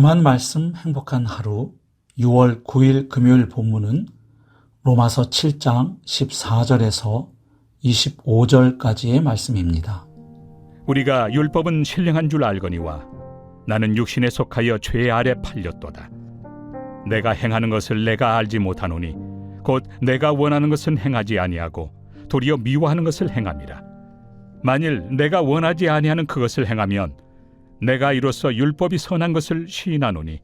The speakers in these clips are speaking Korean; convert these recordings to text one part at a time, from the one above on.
복음한 말씀 행복한 하루 6월 9일 금요일 본문은 로마서 7장 14절에서 25절까지의 말씀입니다. 우리가 율법은 신령한 줄 알거니와 나는 육신에 속하여 죄 아래 팔렸도다. 내가 행하는 것을 내가 알지 못하노니 곧 내가 원하는 것은 행하지 아니하고 도리어 미워하는 것을 행함이라. 만일 내가 원하지 아니하는 그것을 행하면 내가 이로써 율법이 선한 것을 시인하노니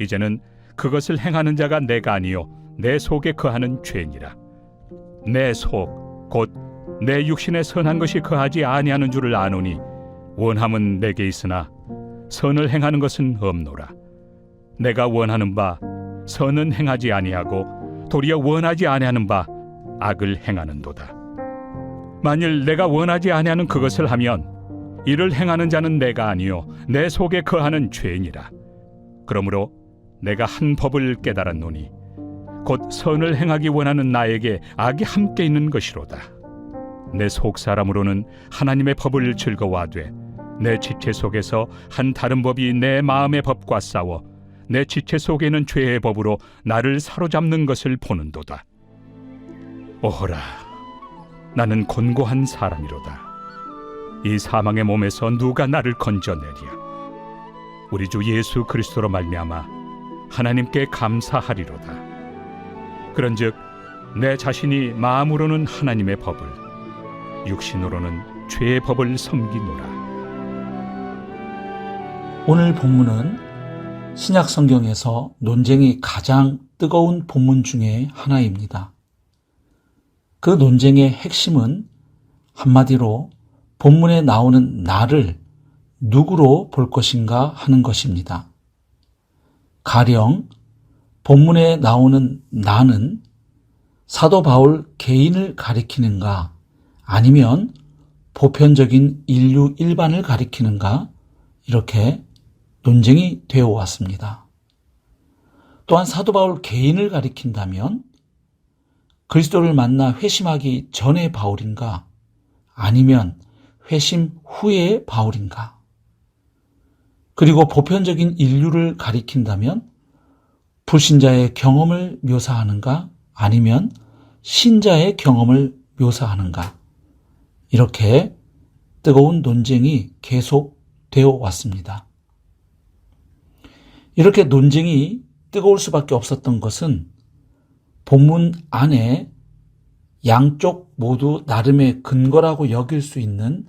이제는 그것을 행하는 자가 내가 아니요 내 속에 거하는 죄니라. 내 속 곧 내 육신에 선한 것이 거하지 아니하는 줄을 아노니 원함은 내게 있으나 선을 행하는 것은 없노라. 내가 원하는 바 선은 행하지 아니하고 도리어 원하지 아니하는 바 악을 행하는도다. 만일 내가 원하지 아니하는 그것을 하면 이를 행하는 자는 내가 아니요 내 속에 거하는 죄니라. 그러므로 내가 한 법을 깨달았노니 곧 선을 행하기 원하는 나에게 악이 함께 있는 것이로다. 내 속 사람으로는 하나님의 법을 즐거워하되 내 지체 속에서 한 다른 법이 내 마음의 법과 싸워 내 지체 속에 있는 죄의 법으로 나를 사로잡는 것을 보는도다. 오호라, 나는 곤고한 사람이로다. 이 사망의 몸에서 누가 나를 건져내랴. 우리 주 예수 그리스도로 말미암아 하나님께 감사하리로다. 그런즉 내 자신이 마음으로는 하나님의 법을, 육신으로는 죄의 법을 섬기노라. 오늘 본문은 신약 성경에서 논쟁이 가장 뜨거운 본문 중에 하나입니다. 그 논쟁의 핵심은 한마디로 본문에 나오는 나를 누구로 볼 것인가 하는 것입니다. 가령 본문에 나오는 나는 사도 바울 개인을 가리키는가 아니면 보편적인 인류 일반을 가리키는가 이렇게 논쟁이 되어 왔습니다. 또한 사도 바울 개인을 가리킨다면 그리스도를 만나 회심하기 전의 바울인가 아니면 회심 후의 바울인가? 그리고 보편적인 인류를 가리킨다면 불신자의 경험을 묘사하는가 아니면 신자의 경험을 묘사하는가? 이렇게 뜨거운 논쟁이 계속되어 왔습니다. 이렇게 논쟁이 뜨거울 수밖에 없었던 것은 본문 안에 양쪽 모두 나름의 근거라고 여길 수 있는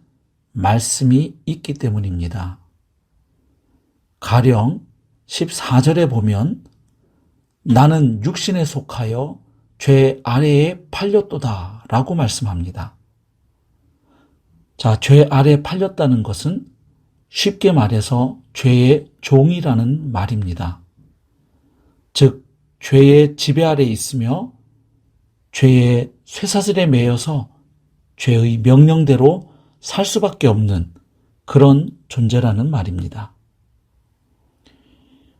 말씀이 있기 때문입니다. 가령 14절에 보면 나는 육신에 속하여 죄 아래에 팔렸도다 라고 말씀합니다. 자, 죄 아래에 팔렸다는 것은 쉽게 말해서 죄의 종이라는 말입니다. 즉, 죄의 지배 아래에 있으며 죄의 쇠사슬에 매여서 죄의 명령대로 살 수밖에 없는 그런 존재라는 말입니다.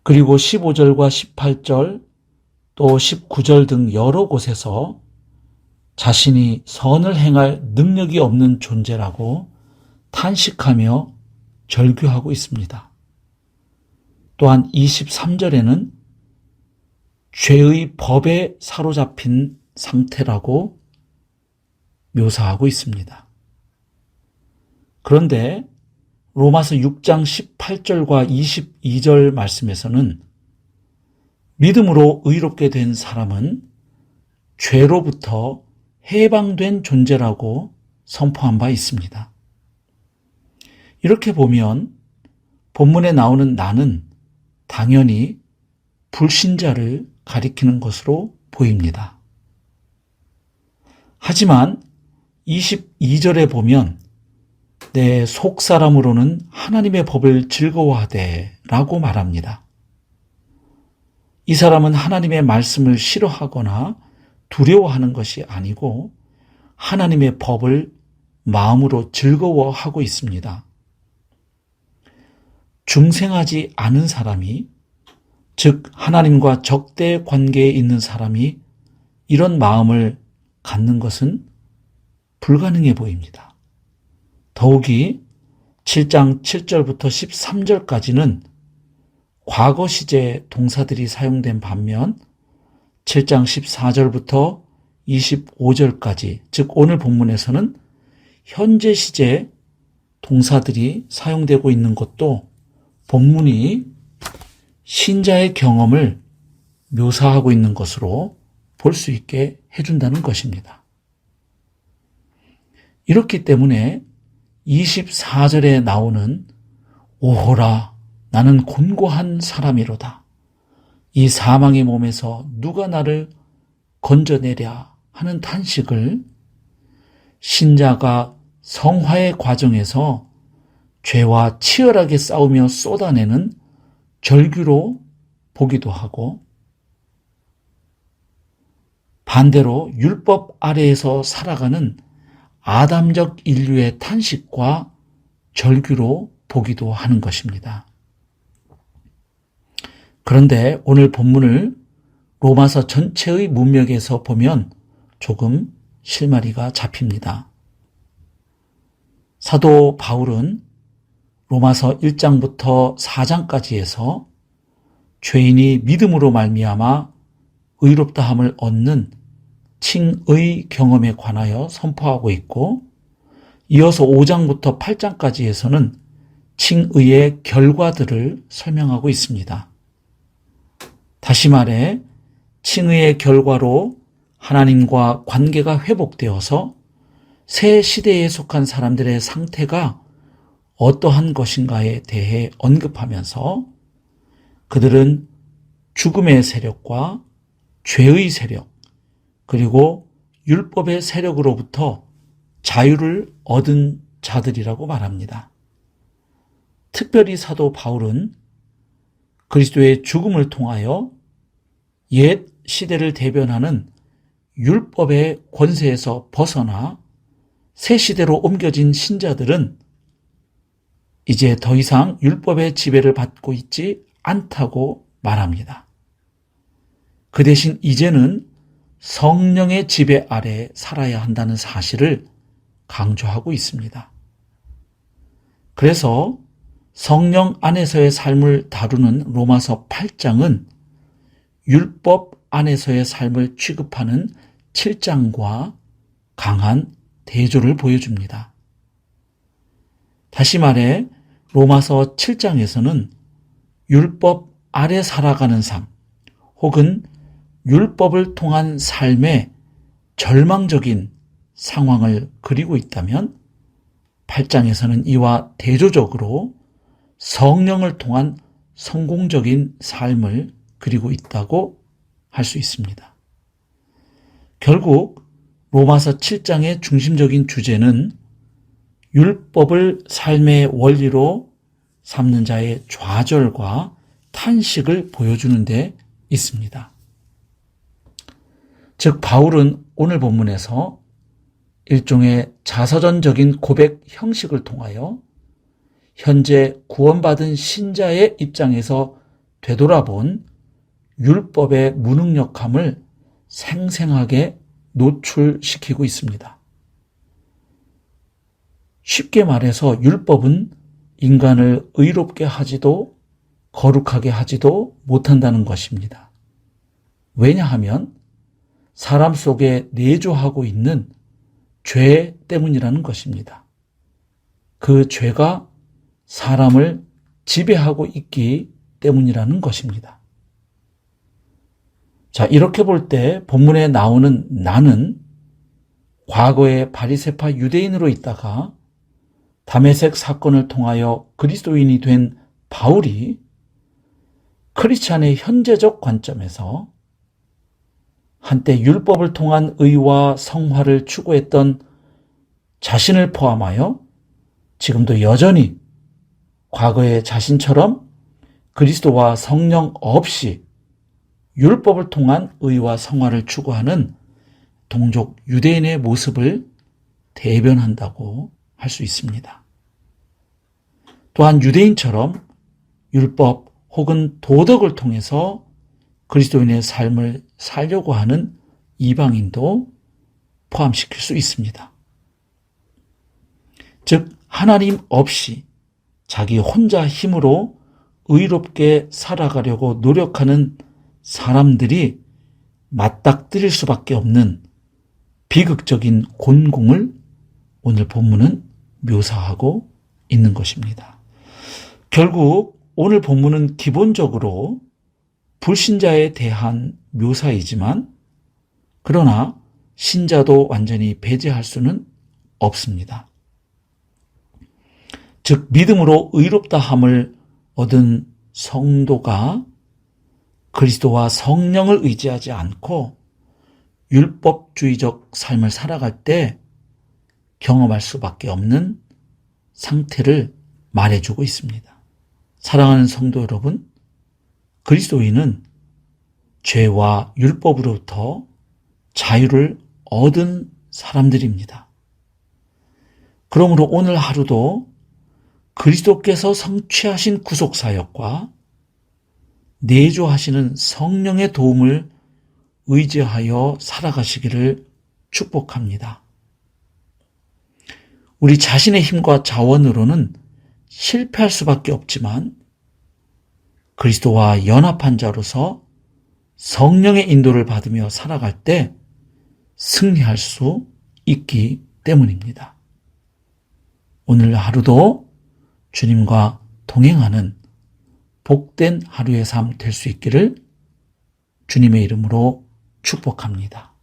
그리고 15절과 18절 또 19절 등 여러 곳에서 자신이 선을 행할 능력이 없는 존재라고 탄식하며 절규하고 있습니다. 또한 23절에는 죄의 법에 사로잡힌 상태라고 묘사하고 있습니다. 그런데 로마서 6장 18절과 22절 말씀에서는 믿음으로 의롭게 된 사람은 죄로부터 해방된 존재라고 선포한 바 있습니다. 이렇게 보면 본문에 나오는 나는 당연히 불신자를 가리키는 것으로 보입니다. 하지만 22절에 보면 내 속사람으로는 하나님의 법을 즐거워하되 라고 말합니다. 이 사람은 하나님의 말씀을 싫어하거나 두려워하는 것이 아니고 하나님의 법을 마음으로 즐거워하고 있습니다. 중생하지 않은 사람이, 즉 하나님과 적대 관계에 있는 사람이 이런 마음을 갖는 것은 불가능해 보입니다. 더욱이 7장 7절부터 13절까지는 과거 시제 동사들이 사용된 반면 7장 14절부터 25절까지, 즉 오늘 본문에서는 현재 시제 동사들이 사용되고 있는 것도 본문이 신자의 경험을 묘사하고 있는 것으로 볼 수 있게 해준다는 것입니다. 이렇기 때문에 24절에 나오는 오호라 나는 곤고한 사람이로다. 이 사망의 몸에서 누가 나를 건져내랴 하는 탄식을 신자가 성화의 과정에서 죄와 치열하게 싸우며 쏟아내는 절규로 보기도 하고, 반대로 율법 아래에서 살아가는 아담적 인류의 탄식과 절규로 보기도 하는 것입니다. 그런데 오늘 본문을 로마서 전체의 문맥에서 보면 조금 실마리가 잡힙니다. 사도 바울은 로마서 1장부터 4장까지에서 죄인이 믿음으로 말미암아 의롭다함을 얻는 칭의 경험에 관하여 선포하고 있고, 이어서 5장부터 8장까지에서는 칭의의 결과들을 설명하고 있습니다. 다시 말해 칭의의 결과로 하나님과 관계가 회복되어서 새 시대에 속한 사람들의 상태가 어떠한 것인가에 대해 언급하면서 그들은 죽음의 세력과 죄의 세력, 그리고 율법의 세력으로부터 자유를 얻은 자들이라고 말합니다. 특별히 사도 바울은 그리스도의 죽음을 통하여 옛 시대를 대변하는 율법의 권세에서 벗어나 새 시대로 옮겨진 신자들은 이제 더 이상 율법의 지배를 받고 있지 않다고 말합니다. 그 대신 이제는 성령의 지배 아래 살아야 한다는 사실을 강조하고 있습니다. 그래서 성령 안에서의 삶을 다루는 로마서 8장은 율법 안에서의 삶을 취급하는 7장과 강한 대조를 보여줍니다. 다시 말해 로마서 7장에서는 율법 아래 살아가는 삶, 혹은 율법을 통한 삶의 절망적인 상황을 그리고 있다면 8장에서는 이와 대조적으로 성령을 통한 성공적인 삶을 그리고 있다고 할 수 있습니다. 결국 로마서 7장의 중심적인 주제는 율법을 삶의 원리로 삼는 자의 좌절과 탄식을 보여주는 데 있습니다. 즉 바울은 오늘 본문에서 일종의 자서전적인 고백 형식을 통하여 현재 구원받은 신자의 입장에서 되돌아본 율법의 무능력함을 생생하게 노출시키고 있습니다. 쉽게 말해서 율법은 인간을 의롭게 하지도 거룩하게 하지도 못한다는 것입니다. 왜냐하면 사람 속에 내조하고 있는 죄 때문이라는 것입니다. 그 죄가 사람을 지배하고 있기 때문이라는 것입니다. 자, 이렇게 볼 때 본문에 나오는 나는 과거에 바리새파 유대인으로 있다가 다메섹 사건을 통하여 그리스도인이 된 바울이 크리스찬의 현재적 관점에서 한때 율법을 통한 의와 성화를 추구했던 자신을 포함하여 지금도 여전히 과거의 자신처럼 그리스도와 성령 없이 율법을 통한 의와 성화를 추구하는 동족 유대인의 모습을 대변한다고 할 수 있습니다. 또한 유대인처럼 율법 혹은 도덕을 통해서 그리스도인의 삶을 살려고 하는 이방인도 포함시킬 수 있습니다. 즉 하나님 없이 자기 혼자 힘으로 의롭게 살아가려고 노력하는 사람들이 맞닥뜨릴 수밖에 없는 비극적인 곤궁을 오늘 본문은 묘사하고 있는 것입니다. 결국 오늘 본문은 기본적으로 불신자에 대한 묘사이지만 그러나 신자도 완전히 배제할 수는 없습니다. 즉 믿음으로 의롭다함을 얻은 성도가 그리스도와 성령을 의지하지 않고 율법주의적 삶을 살아갈 때 경험할 수밖에 없는 상태를 말해주고 있습니다. 사랑하는 성도 여러분, 그리스도인은 죄와 율법으로부터 자유를 얻은 사람들입니다. 그러므로 오늘 하루도 그리스도께서 성취하신 구속사역과 내주하시는 성령의 도움을 의지하여 살아가시기를 축복합니다. 우리 자신의 힘과 자원으로는 실패할 수밖에 없지만 그리스도와 연합한 자로서 성령의 인도를 받으며 살아갈 때 승리할 수 있기 때문입니다. 오늘 하루도 주님과 동행하는 복된 하루의 삶 될 수 있기를 주님의 이름으로 축복합니다.